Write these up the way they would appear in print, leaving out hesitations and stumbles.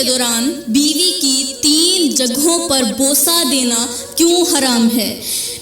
کے دوران بیوی کی 3 جگہوں پر بوسہ دینا کیوں حرام ہے؟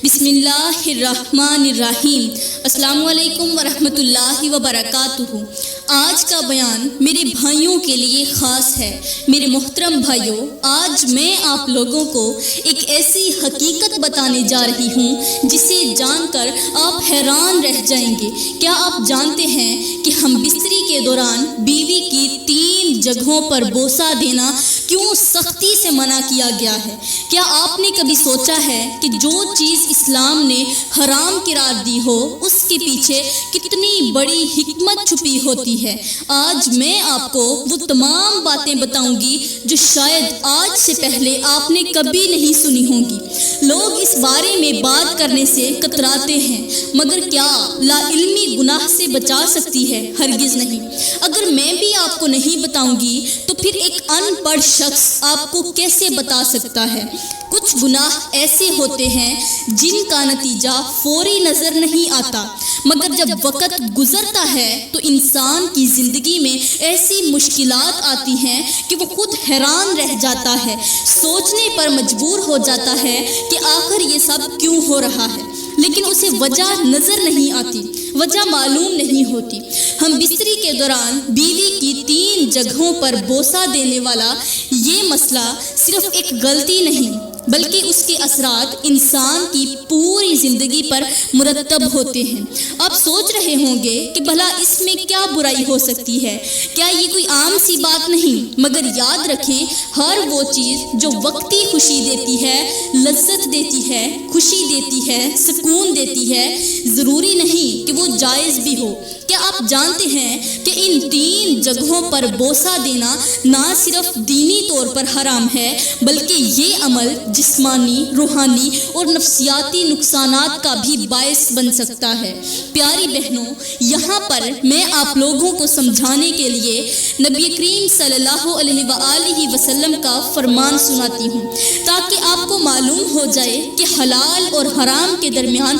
بسم اللہ الرحمن الرحیم۔ السلام علیکم ورحمۃ اللہ وبرکاتہ۔ آج کا بیان میرے بھائیوں کے لیے خاص ہے۔ میرے محترم بھائیوں، آج میں آپ لوگوں کو ایک ایسی حقیقت بتانے جا رہی ہوں جسے جان کر آپ حیران رہ جائیں گے۔ کیا آپ جانتے ہیں کہ ہم بستری کے دوران بیوی کی 3 جگہوں پر بوسہ دینا کیوں سختی سے منع کیا گیا ہے؟ کیا آپ نے کبھی سوچا ہے کہ جو چیز اسلام نے حرام قرار دی ہو اس کے پیچھے کتنی بڑی حکمت چھپی ہوتی ہے؟ آج میں آپ کو وہ تمام باتیں بتاؤں گی جو شاید آج سے پہلے آپ نے کبھی نہیں سنی ہوں گی۔ لوگ اس بارے میں بات کرنے سے کتراتے ہیں، مگر کیا لا علمی گناہ سے بچا سکتی ہے؟ ہرگز نہیں۔ اگر میں بھی آپ کو نہیں بتاؤں گی تو پھر ایک ان پڑھ شخص آپ کو کیسے بتا سکتا ہے؟ کچھ گناہ ایسے ہوتے ہیں جن کا نتیجہ فوری نظر نہیں آتا، مگر جب وقت گزرتا ہے تو انسان کی زندگی میں ایسی مشکلات آتی ہیں کہ وہ خود حیران رہ جاتا ہے، سوچنے پر مجبور ہو جاتا ہے کہ آخر یہ سب کیوں ہو رہا ہے، لیکن اسے وجہ نظر نہیں آتی، وجہ معلوم نہیں ہوتی۔ ہم بستری کے دوران بیوی کی 3 جگہوں پر بوسہ دینے والا یہ مسئلہ صرف ایک غلطی نہیں بلکہ اس کے اثرات انسان کی پوری زندگی پر مرتب ہوتے ہیں۔ آپ سوچ رہے ہوں گے کہ بھلا اس میں کیا برائی ہو سکتی ہے؟ کیا یہ کوئی عام سی بات نہیں؟ مگر یاد رکھیں، ہر وہ چیز جو وقتی خوشی دیتی ہے، لذت دیتی ہے، خوشی دیتی ہے، سکون دیتی ہے، ضروری نہیں کہ وہ جائز بھی ہو۔ کیا آپ جانتے ہیں کہ ان 3 جگہوں پر بوسہ دینا نہ صرف دینی طور پر حرام ہے بلکہ یہ عمل جسمانی، روحانی اور نفسیاتی نقصانات کا بھی باعث بن سکتا ہے؟ پیاری بہنوں، یہاں پر میں آپ لوگوں کو سمجھانے کے لیے نبی کریم صلی اللہ علیہ وآلہ وسلم کا فرمان سناتی ہوں تاکہ آپ کو معلوم ہو جائے کہ حلال اور حرام کے درمیان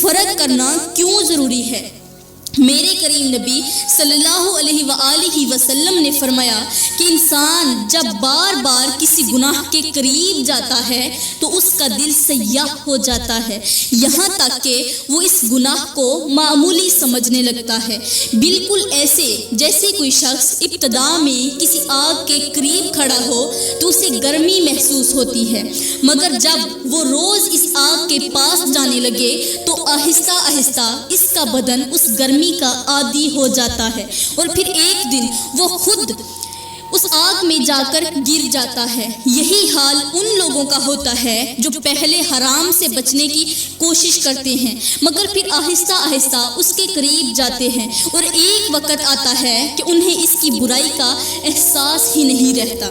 فرق کرنا کیوں ضروری ہے۔ میرے کریم نبی صلی اللہ علیہ وآلہ وسلم نے فرمایا کہ انسان جب بار بار کسی گناہ کے قریب جاتا ہے تو اس کا دل سیاہ ہو جاتا ہے، یہاں تک کہ وہ اس گناہ کو معمولی سمجھنے لگتا ہے، بالکل ایسے جیسے کوئی شخص ابتدا میں کسی آگ کے قریب کھڑا ہو تو اسے گرمی محسوس ہوتی ہے، مگر جب وہ روز اس آگ کے پاس جانے لگے تو آہستہ آہستہ اس کا بدن اس گرمی کا عادی ہو جاتا ہے اور پھر ایک دن وہ خود اس آگ میں جا کر گر جاتا ہے۔ یہی حال ان لوگوں کا ہوتا ہے جو پہلے حرام سے بچنے کی کوشش کرتے ہیں مگر پھر آہستہ آہستہ اس کے قریب جاتے ہیں اور ایک وقت آتا ہے کہ انہیں اس کی برائی کا احساس ہی نہیں رہتا۔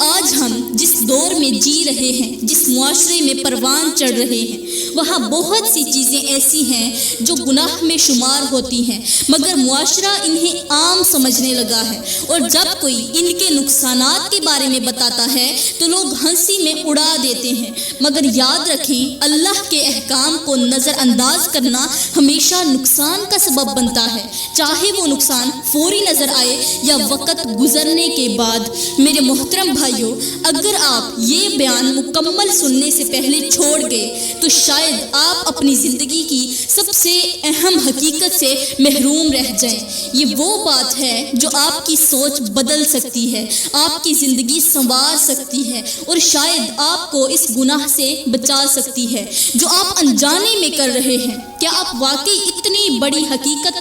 آج ہم جس دور میں جی رہے ہیں، جس معاشرے میں پروان چڑھ رہے ہیں، وہاں بہت سی چیزیں ایسی ہیں جو گناہ میں شمار ہوتی ہیں مگر معاشرہ انہیں عام سمجھنے لگا ہے، اور جب کوئی ان کے نقصانات کے بارے میں بتاتا ہے تو لوگ ہنسی میں اڑا دیتے ہیں، مگر یاد رکھیں اللہ کے احکام کو نظر انداز کرنا ہمیشہ نقصان کا سبب بنتا ہے، چاہے وہ نقصان فوری نظر آئے یا وقت گزرنے کے بعد۔ میرے محترم بھائیوں، اگر آپ یہ بیان مکمل سننے سے پہلے چھوڑ گئے تو شاید آپ اپنی زندگی کی سب سے اہم حقیقت سے محروم رہ جائیں۔ یہ وہ بات ہے جو آپ کی سوچ بدل سکتی ہے، آپ کی زندگی سنوار سکتی ہے اور شاید آپ کو اس گناہ سے بچا سکتی ہے جو آپ انجانے میں کر رہے ہیں۔ کیا آپ واقعی اتنی بڑی حقیقت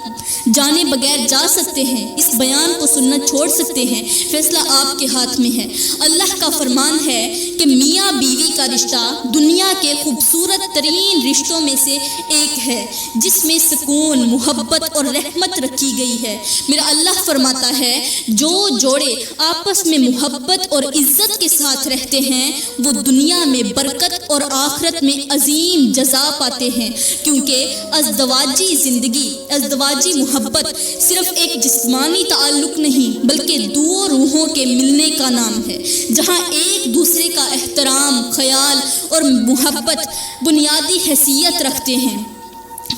جانے بغیر جا سکتے ہیں؟ اس بیان کو سننا چھوڑ سکتے ہیں؟ فیصلہ آپ کے ہاتھ میں ہے۔ اللہ کا فرمان ہے کہ میاں بیوی کا رشتہ دنیا کے خوبصورت ترین رشتوں میں سے ایک ہے جس میں سکون، محبت اور رحمت رکھی گئی ہے۔ میرا اللہ فرماتا ہے جو جوڑے آپس میں محبت اور عزت کے ساتھ رہتے ہیں وہ دنیا میں برکت اور آخرت میں عظیم جزا پاتے ہیں، کیونکہ ازدواجی زندگی، ازدواجی محبت صرف ایک جسمانی تعلق نہیں بلکہ دو روحوں کے ملنے کا نام ہے، جہاں ایک دوسرے کا احترام، خیال اور محبت بنیادی حیثیت رکھتے ہیں۔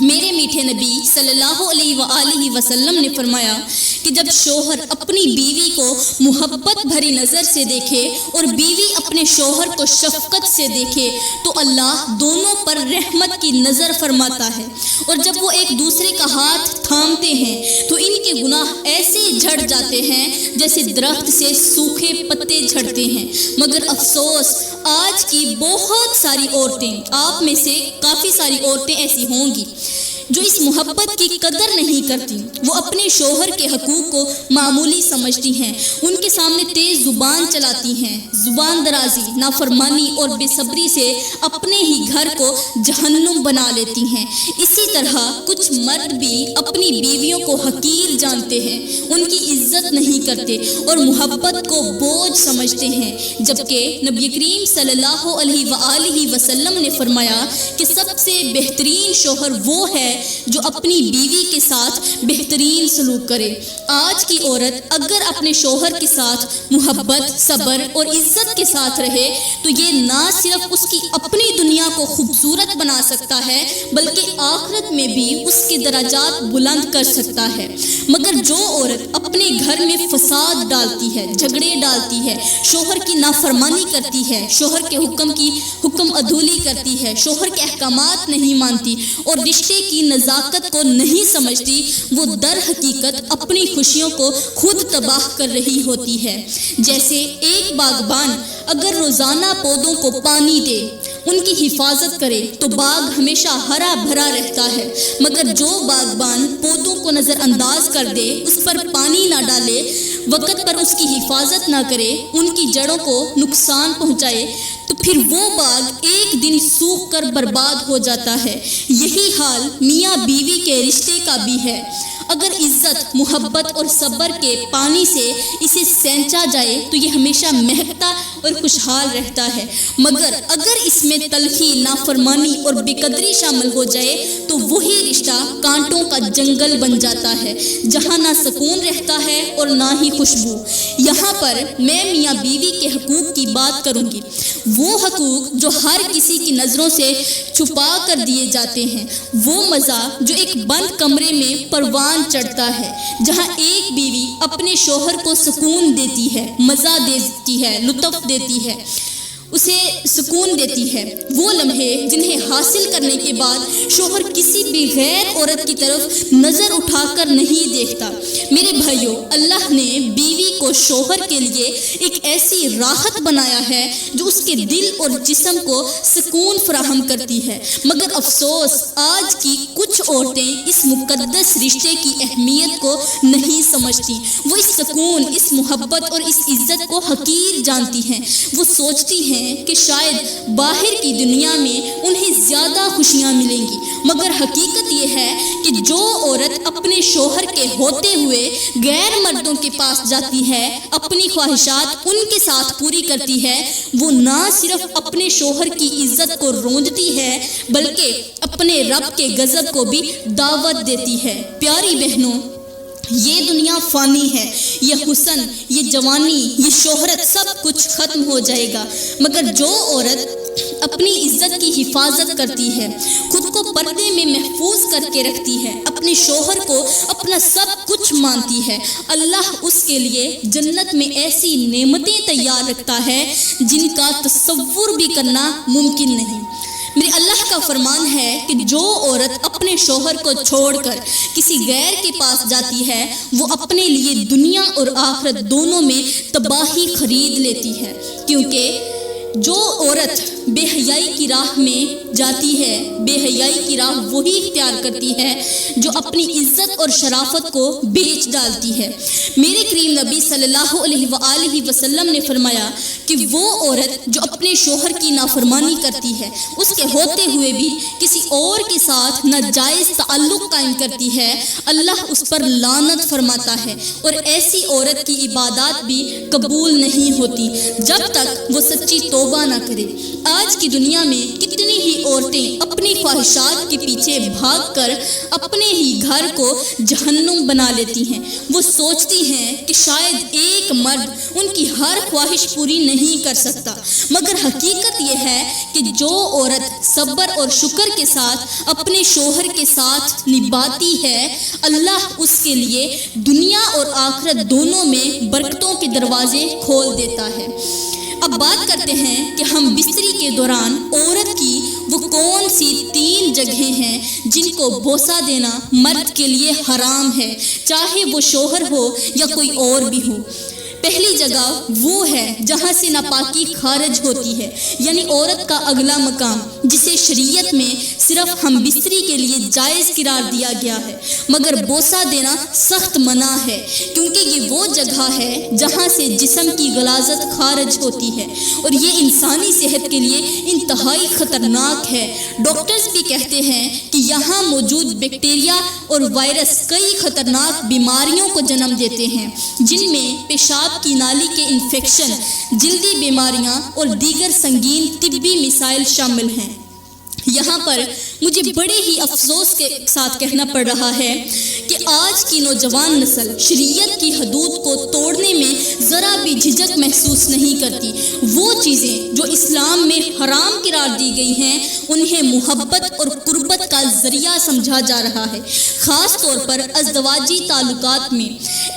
میرے میٹھے نبی صلی اللہ علیہ وآلہ وسلم نے فرمایا کہ جب شوہر اپنی بیوی کو محبت بھری نظر سے دیکھے اور بیوی اپنے شوہر کو شفقت سے دیکھے تو اللہ دونوں پر رحمت کی نظر فرماتا ہے، اور جب وہ ایک دوسرے کا ہاتھ تھامتے ہیں تو ان کے گناہ ایسے جھڑ جاتے ہیں جیسے درخت سے سوکھے پتے جھڑتے ہیں۔ مگر افسوس، آج کی بہت ساری عورتیں، آپ میں سے کافی ساری عورتیں ایسی ہوں گی جو اس محبت کی قدر نہیں کرتی۔ وہ اپنے شوہر کے حقوق کو معمولی سمجھتی ہیں، ان کے سامنے تیز زبان چلاتی ہیں، زبان درازی، نافرمانی اور بے صبری سے اپنے ہی گھر کو جہنم بنا لیتی ہیں۔ اسی طرح کچھ مرد بھی اپنی بیویوں کو حقیر جانتے ہیں، ان کی عزت نہیں کرتے اور محبت کو بوجھ سمجھتے ہیں، جبکہ نبی کریم صلی اللہ علیہ وآلہ وسلم نے فرمایا کہ سب سے بہترین شوہر وہ ہے جو اپنی بیوی کے ساتھ بہترین سلوک کرے۔ آج کی عورت اگر اپنے شوہر کے ساتھ محبت، صبر اور عزت کے ساتھ رہے تو یہ نہ صرف اس کی اپنی دنیا کو خوبصورت بنا سکتا ہے بلکہ آخرت میں بھی اس کے درجات بلند کر سکتا ہے۔ مگر جو عورت اپنے گھر میں فساد ڈالتی ہے، جھگڑے ڈالتی ہے، شوہر کی نافرمانی کرتی ہے، شوہر کے حکم عدولی کرتی ہے، شوہر کے احکامات نہیں مانتی اور رشتے کی نزاکت کو نہیں سمجھتی، وہ در حقیقت اپنی خوشیوں کو خود تباہ کر رہی ہوتی ہے۔ جیسے ایک باغبان اگر روزانہ پودوں کو پانی دے، ان کی حفاظت کرے تو باغ ہمیشہ ہرا بھرا رہتا ہے، مگر جو باغبان پودوں کو نظر انداز کر دے، اس پر پانی نہ ڈالے، وقت پر اس کی حفاظت نہ کرے، ان کی جڑوں کو نقصان پہنچائے تو پھر وہ باغ ایک دن سوکھ کر برباد ہو جاتا ہے۔ یہی حال میاں بیوی کے رشتے کا بھی ہے۔ اگر عزت، محبت اور صبر کے پانی سے اسے سینچا جائے تو یہ ہمیشہ مہکتا اور خوشحال رہتا ہے، مگر اگر اس میں تلخی، نافرمانی اور بے قدری شامل ہو جائے تو وہی رشتہ کانٹوں کا جنگل بن جاتا ہے، جہاں نہ سکون رہتا ہے اور نہ ہی خوشبو۔ یہاں پر میں میاں بیوی کے حقوق کی بات کروں گی، وہ حقوق جو ہر کسی کی نظروں سے چھپا کر دیے جاتے ہیں، وہ مزہ جو ایک بند کمرے میں پروان چڑھتا ہے، جہاں ایک بیوی اپنے شوہر کو سکون دیتی ہے، مزہ دیتی ہے، لطف دیتی ہے، اسے سکون دیتی ہے، وہ لمحے جنہیں حاصل کرنے کے بعد شوہر کسی بھی غیر عورت کی طرف نظر اٹھا کر نہیں دیکھتا۔ میرے بھائیوں، اللہ نے بیوی کو شوہر کے لیے ایک ایسی راحت بنایا ہے جو اس کے دل اور جسم کو سکون فراہم کرتی ہے، مگر افسوس آج کی کچھ عورتیں اس مقدس رشتے کی اہمیت کو نہیں سمجھتی۔ وہ اس سکون، اس محبت اور اس عزت کو حقیر جانتی ہیں۔ وہ سوچتی ہیں کہ شاید باہر کی دنیا میں انہیں زیادہ خوشیاں ملیں گی، مگر حقیقت یہ ہے کہ جو عورت اپنے شوہر کے ہوتے ہوئے غیر مردوں کے پاس جاتی ہے، اپنی خواہشات ان کے ساتھ پوری کرتی ہے، وہ نہ صرف اپنے شوہر کی عزت کو رونجتی ہے بلکہ اپنے رب کے غضب کو بھی دعوت دیتی ہے۔ پیاری بہنوں، یہ دنیا فانی ہے، یہ حسن، یہ جوانی، یہ شہرت سب کچھ ختم ہو جائے گا، مگر جو عورت اپنی عزت کی حفاظت کرتی ہے، خود کو پردے میں محفوظ کر کے رکھتی ہے، اپنے شوہر کو اپنا سب کچھ مانتی ہے، اللہ اس کے لیے جنت میں ایسی نعمتیں تیار رکھتا ہے جن کا تصور بھی کرنا ممکن نہیں۔ میرے اللہ کا فرمان ہے کہ جو عورت اپنے شوہر کو چھوڑ کر کسی غیر کے پاس جاتی ہے وہ اپنے لیے دنیا اور آخرت دونوں میں تباہی خرید لیتی ہے، کیونکہ جو عورت بے حیائی کی راہ میں جاتی ہے، بے حیائی کی راہ وہی اختیار کرتی ہے جو اپنی عزت اور شرافت کو بیچ ڈالتی ہے۔ میرے کریم نبی صلی اللہ علیہ وآلہ وسلم نے فرمایا کہ وہ عورت جو اپنے شوہر کی نافرمانی کرتی ہے، اس کے ہوتے ہوئے بھی کسی اور کے ساتھ ناجائز تعلق قائم کرتی ہے، اللہ اس پر لعنت فرماتا ہے، اور ایسی عورت کی عبادات بھی قبول نہیں ہوتی جب تک وہ سچی توبہ نہ کرے۔ آج کی دنیا میں کتنی ہی عورتیں اپنی خواہشات کے پیچھے بھاگ کر اپنے ہی گھر کو جہنم بنا لیتی ہیں۔ وہ سوچتی ہیں کہ شاید ایک مرد ان کی ہر خواہش پوری نہیں کر سکتا، مگر حقیقت یہ ہے کہ جو عورت صبر اور شکر کے ساتھ اپنے شوہر کے ساتھ نبھاتی ہے، اللہ اس کے لیے دنیا اور آخرت دونوں میں برکتوں کے دروازے کھول دیتا ہے۔ اب بات کرتے ہیں کہ ہم بستری کے دوران عورت کی وہ کون سی 3 جگہیں ہیں جن کو بوسہ دینا مرد کے لیے حرام ہے، چاہے وہ شوہر ہو یا کوئی اور بھی ہو۔ پہلی جگہ وہ ہے جہاں سے ناپاکی خارج ہوتی ہے، یعنی عورت کا اگلا مقام، جسے شریعت میں صرف ہم بستری کے لیے جائز قرار دیا گیا ہے، مگر بوسہ دینا سخت منع ہے، کیونکہ یہ وہ جگہ ہے جہاں سے جسم کی غلاظت خارج ہوتی ہے اور یہ انسانی صحت کے لیے انتہائی خطرناک ہے۔ ڈاکٹرز بھی کہتے ہیں کہ یہاں موجود بیکٹیریا اور وائرس کئی خطرناک بیماریوں کو جنم دیتے ہیں، جن میں پیشاب کی نالی کے انفیکشن، جلدی بیماریاں اور دیگر سنگین طبی مسائل شامل ہیں۔ یہاں پر مجھے بڑے ہی افسوس کے ساتھ کہنا پڑ رہا ہے کہ آج کی نوجوان نسل شریعت کی حدود کو توڑنے میں ذرا بھی جھجک محسوس نہیں کرتی۔ وہ چیزیں جو اسلام میں حرام قرار دی گئی ہیں انہیں محبت اور قربت کا ذریعہ سمجھا جا رہا ہے۔ خاص طور پر ازدواجی تعلقات میں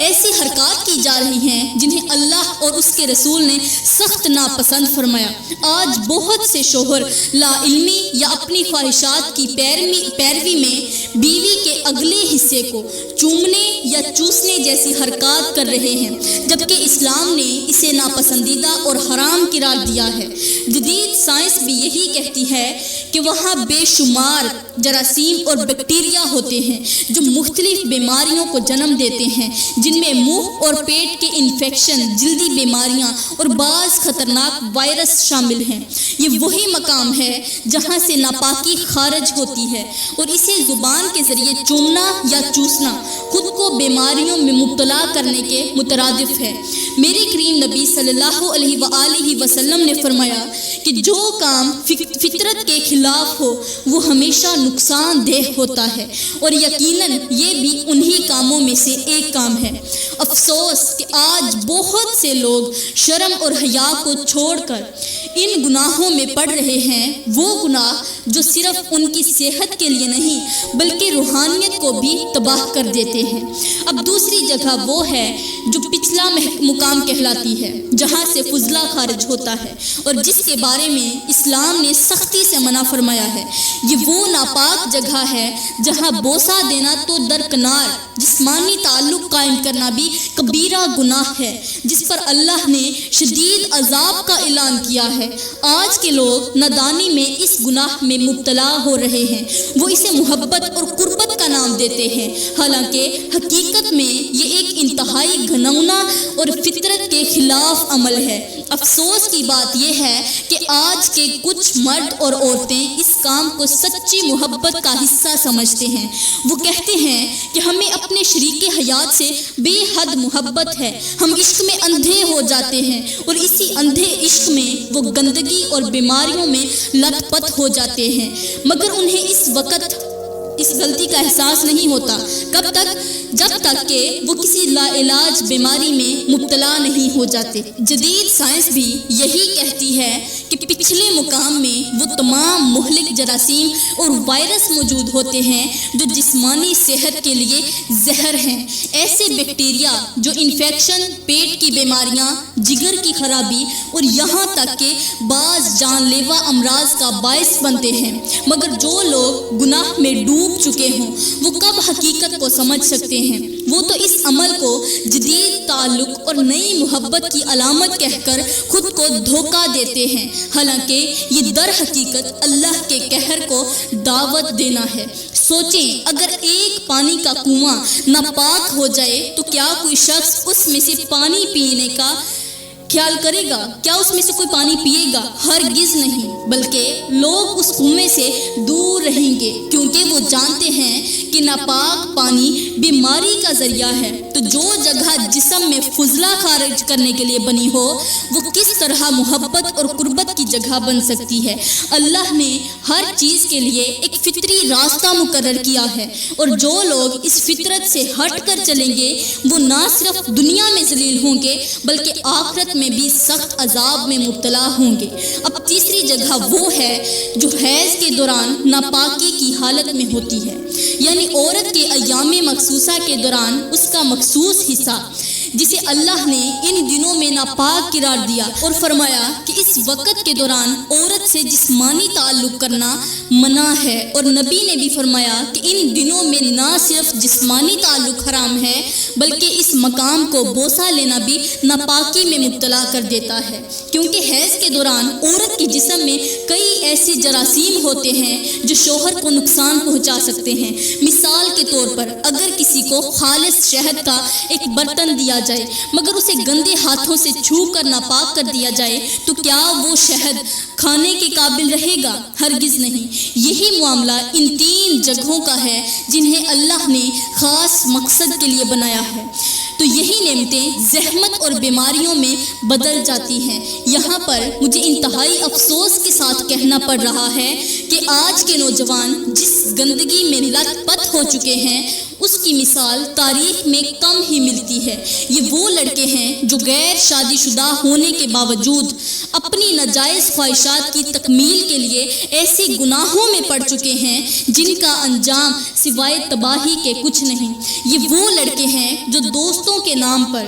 ایسی حرکات کی جا رہی ہیں جنہیں اللہ اور اس کے رسول نے سخت ناپسند فرمایا۔ آج بہت سے شوہر لا علمی یا اپنی خواہشات کی پیروی میں بیوی کے اگلے حصے کو چومنے یا چوسنے جیسی حرکات کر رہے ہیں، جبکہ اسلام نے اسے ناپسندیدہ اور حرام قرار دیا ہے۔ جدید سائنس بھی یہی کہتی ہے کہ وہاں بے شمار جراثیم اور بیکٹیریا ہوتے ہیں جو مختلف بیماریوں کو جنم دیتے ہیں، جن میں منہ اور پیٹ کے انفیکشن، جلدی بیماریاں اور بعض خطرناک وائرس شامل ہیں۔ یہ وہی مقام ہے جہاں سے ناپاکی خارج ہوتی ہے، اور اسے زبان کے ذریعے چومنا یا چوسنا خود کو بیماریوں میں مبتلا کرنے کے مترادف ہے۔ میرے کریم نبی صلی اللہ علیہ وآلہ وسلم نے فرمایا کہ جو کام فطرت کے خلاف ہو وہ ہمیشہ نقصان دہ ہوتا ہے، اور یقیناً یہ بھی انہی کاموں میں سے ایک کام ہے۔ افسوس کہ آج بہت سے لوگ شرم اور حیا کو چھوڑ کر ان گناہوں میں پڑ رہے ہیں، وہ گناہ جو صرف ان کی صحت کے لیے نہیں بلکہ روحانیت کو بھی تباہ کر دیتے ہیں۔ اب دوسری جگہ وہ ہے جو پچھلا مقام کہلاتی ہے، جہاں سے فضلہ خارج ہوتا ہے اور جس کے بارے میں اسلام نے سختی سے منع فرمایا ہے۔ یہ وہ ناپاک جگہ ہے جہاں بوسہ دینا تو درکنار، جسمانی تعلق قائم کرنا بھی کبیرہ گناہ ہے، جس پر اللہ نے شدید عذاب کا اعلان کیا ہے۔ آج کے لوگ نادانی میں اس گناہ میں مبتلا ہو رہے ہیں، وہ اسے محبت اور قربت کا نام دیتے ہیں، حالانکہ حقیقت میں یہ ایک انتہائی گھناؤنا اور فطرت کے خلاف عمل ہے۔ افسوس کی بات یہ ہے کہ آج کے کچھ مرد اور عورتیں اس کام کو سچی محبت کا حصہ سمجھتے ہیں۔ وہ کہتے ہیں کہ ہمیں اپنے شریک حیات سے بے حد محبت ہے، ہم عشق میں اندھے ہو جاتے ہیں، اور اسی اندھے عشق میں وہ گندگی اور بیماریوں میں لت پت ہو جاتے ہیں، مگر انہیں اس وقت اس غلطی کا احساس نہیں ہوتا۔ کب تک؟ جب تک کہ وہ کسی لا علاج بیماری میں مبتلا نہیں ہو جاتے۔ جدید سائنس بھی یہی کہتی ہے کہ پچھلے مقام میں وہ تمام مہلک جراثیم اور وائرس موجود ہوتے ہیں جو جسمانی صحت کے لیے زہر ہیں۔ ایسے بیکٹیریا جو انفیکشن، پیٹ کی بیماریاں، جگر کی خرابی اور یہاں تک کہ بعض جان لیوا امراض کا باعث بنتے ہیں، مگر جو لوگ گناہ میں ڈوب چکے ہوں وہ کب حقیقت کو سمجھ سکتے ہیں؟ وہ تو اس عمل کو جدید تعلق اور نئی محبت کی علامت کہہ کر خود کو دھوکہ دیتے ہیں، حالانکہ یہ در حقیقت اللہ کے قہر کو دعوت دینا ہے۔ سوچیں، اگر ایک پانی کا کنواں ناپاک ہو جائے تو کیا کوئی شخص اس میں سے پانی پینے کا خیال کرے گا؟ کیا اس میں سے کوئی پانی پیے گا؟ ہرگز نہیں، بلکہ لوگ اس کنویں سے دور رہیں گے، کیونکہ وہ جانتے ہیں کہ ناپاک پانی بیماری کا ذریعہ ہے۔ تو جو جگہ جسم میں فضلہ خارج کرنے کے لیے بنی ہو وہ کس طرح محبت اور قربت کی جگہ بن سکتی ہے؟ اللہ نے ہر چیز کے لیے ایک فطری راستہ مقرر کیا ہے، اور جو لوگ اس فطرت سے ہٹ کر چلیں گے وہ نہ صرف دنیا میں ذلیل ہوں گے بلکہ آخرت میں بھی سخت عذاب میں مبتلا ہوں گے۔ اب تیسری جگہ وہ ہے جو حیض کے دوران ناپاکی کی حالت میں ہوتی ہے، یعنی عورت کے ایام مخصوصہ کے دوران اس کا مخصوص حصہ جسے اللہ نے ان دنوں میں ناپاک قرار دیا، اور فرمایا کہ اس وقت کے دوران عورت سے جسمانی تعلق کرنا منع ہے، اور نبی نے بھی فرمایا کہ ان دنوں میں نہ صرف جسمانی تعلق حرام ہے بلکہ اس مقام کو بوسہ لینا بھی ناپاکی میں مبتلا کر دیتا ہے، کیونکہ حیض کے دوران عورت کے جسم میں کئی ایسے جراثیم ہوتے ہیں جو شوہر کو نقصان پہنچا سکتے ہیں۔ مثال کے طور پر اگر کسی کو خالص شہد کا ایک برتن دیا جائے مگر اسے گندے ہاتھوں سے چھو کر ناپاک کر دیا جائے تو کیا وہ شہد کھانے کے قابل رہے گا؟ ہرگز نہیں۔ یہی معاملہ ان 3 جگہوں کا ہے جنہیں اللہ نے خاص مقصد کے لیے بنایا ہے، تو یہی نعمتیں زحمت اور بیماریوں میں بدل جاتی ہیں۔ یہاں پر مجھے انتہائی افسوس کے ساتھ کہنا پڑ رہا ہے کہ آج کے نوجوان جس گندگی میں لت پت ہو چکے ہیں اس کی مثال تاریخ میں کم ہی ملتی ہے۔ یہ وہ لڑکے ہیں جو غیر شادی شدہ ہونے کے باوجود اپنی ناجائز خواہشات کی تکمیل کے لیے ایسے گناہوں میں پڑ چکے ہیں جن کا انجام سوائے تباہی کے کچھ نہیں۔ یہ وہ لڑکے ہیں جو دوستوں کے نام پر،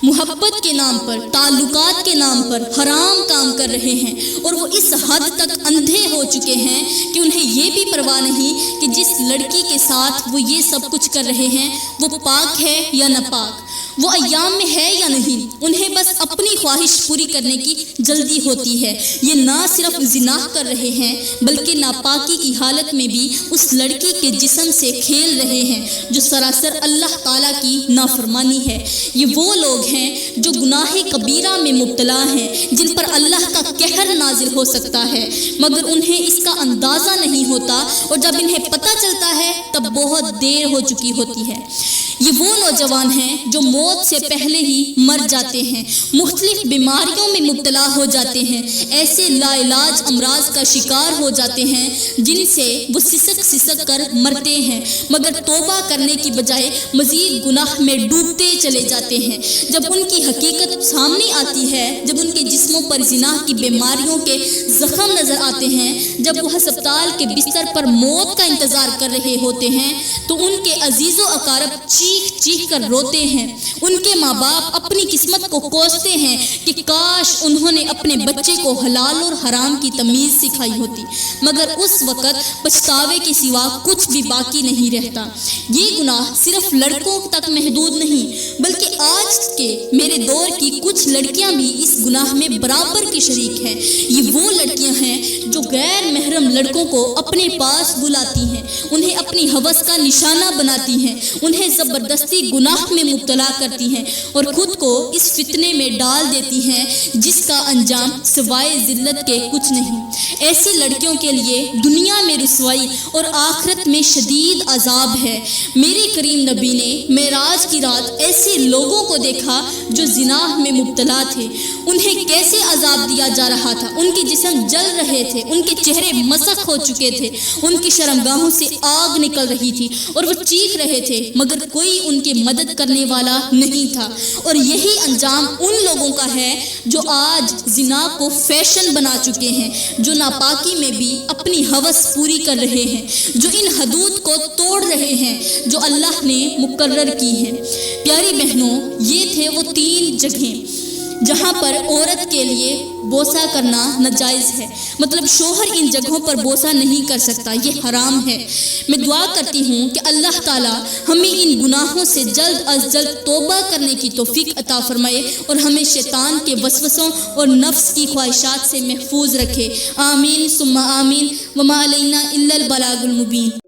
محبت کے نام پر، تعلقات کے نام پر حرام کام کر رہے ہیں، اور وہ اس حد تک اندھے ہو چکے ہیں کہ انہیں یہ بھی پرواہ نہیں کہ جس لڑکی کے ساتھ وہ یہ سب کچھ کر رہے ہیں وہ پاک ہے یا ناپاک، وہ ایام میں ہے یا نہیں۔ انہیں بس اپنی خواہش پوری کرنے کی جلدی ہوتی ہے۔ یہ نہ صرف زنا کر رہے ہیں بلکہ ناپاکی کی حالت میں بھی اس لڑکی کے جسم سے کھیل رہے ہیں جو سراسر اللہ تعالیٰ کی نافرمانی ہے۔ یہ وہ لوگ ہیں جو گناہ کبیرہ میں مبتلا ہیں جن پر اللہ کا قہر نازل ہو سکتا ہے مگر انہیں اس کا اندازہ نہیں ہوتا، اور جب انہیں پتہ چلتا ہے تب بہت دیر ہو چکی ہوتی ہے۔ یہ وہ نوجوان ہیں جو موت سے پہلے ہی مر جاتے ہیں، مختلف بیماریوں میں مبتلا ہو جاتے ہیں، ایسے لا علاج امراض کا شکار ہو جاتے ہیں جن سے وہ سسک سسک کر مرتے ہیں مگر توبہ کرنے کی بجائے مزید گناہ میں ڈوبتے چلے جاتے ہیں۔ جب ان کی حقیقت سامنے آتی ہے، جب ان کے جسموں پر زنا کی بیماریوں کے زخم نظر آتے ہیں، جب وہ ہسپتال کے بستر پر موت کا انتظار کر رہے ہوتے ہیں تو ان کے عزیز و اقارب چیخ چیخ کر روتے ہیں۔ ان کے ماں باپ اپنی قسمت کو کوستے ہیں کہ کاش انہوں نے اپنے بچے کو حلال اور حرام کی تمیز سکھائی ہوتی، مگر اس وقت پچھتاوے کے سوا کچھ بھی باقی نہیں رہتا۔ یہ گناہ صرف لڑکوں تک محدود نہیں بلکہ آج کے میرے دور کی کچھ لڑکیاں بھی اس گناہ میں برابر کی شریک ہیں۔ یہ وہ لڑکیاں ہیں جو غیر محرم لڑکوں کو اپنے پاس بلاتی ہیں، انہیں اپنی ہوس کا نشانہ بناتی ہیں، انہیں زبردستی گناہ میں مبتلا کرتی ہیں اور خود کو اس فتنے میں ڈال دیتی ہیں جس کا انجام سوائے ذلت کے کچھ نہیں۔ ایسی لڑکیوں کے لیے دنیا میں رسوائی اور آخرت میں شدید عذاب ہے۔ میرے کریم نبی نے معراج کی رات ایسے لوگوں کو دیکھا جو زنا میں مبتلا تھے، انہیں کیسے عذاب دیا جا رہا تھا، ان کے جسم جل رہے تھے، ان کے چہرے مسخ ہو چکے تھے، ان کی شرمگاہوں سے آگ نکل رہی تھی اور وہ چیخ رہے تھے مگر کوئی ان کی مدد کرنے والا نہیں تھا۔ اور یہی انجام ان لوگوں کا ہے جو آج زنا کو فیشن بنا چکے ہیں، جو ناپاکی میں بھی اپنی ہوس پوری کر رہے ہیں، جو ان حدود کو توڑ رہے ہیں جو اللہ نے مقرر کی ہیں۔ پیاری بہنوں، یہ تھے وہ 3 جگہیں جہاں پر عورت کے لیے بوسہ کرنا ناجائز ہے، مطلب شوہر ان جگہوں پر بوسہ نہیں کر سکتا، یہ حرام ہے۔ میں دعا کرتی ہوں کہ اللہ تعالی ہمیں ان گناہوں سے جلد از جلد توبہ کرنے کی توفیق عطا فرمائے اور ہمیں شیطان کے وسوسوں اور نفس کی خواہشات سے محفوظ رکھے۔ آمین ثم آمین۔ وما علینا الا البلاغ المبین۔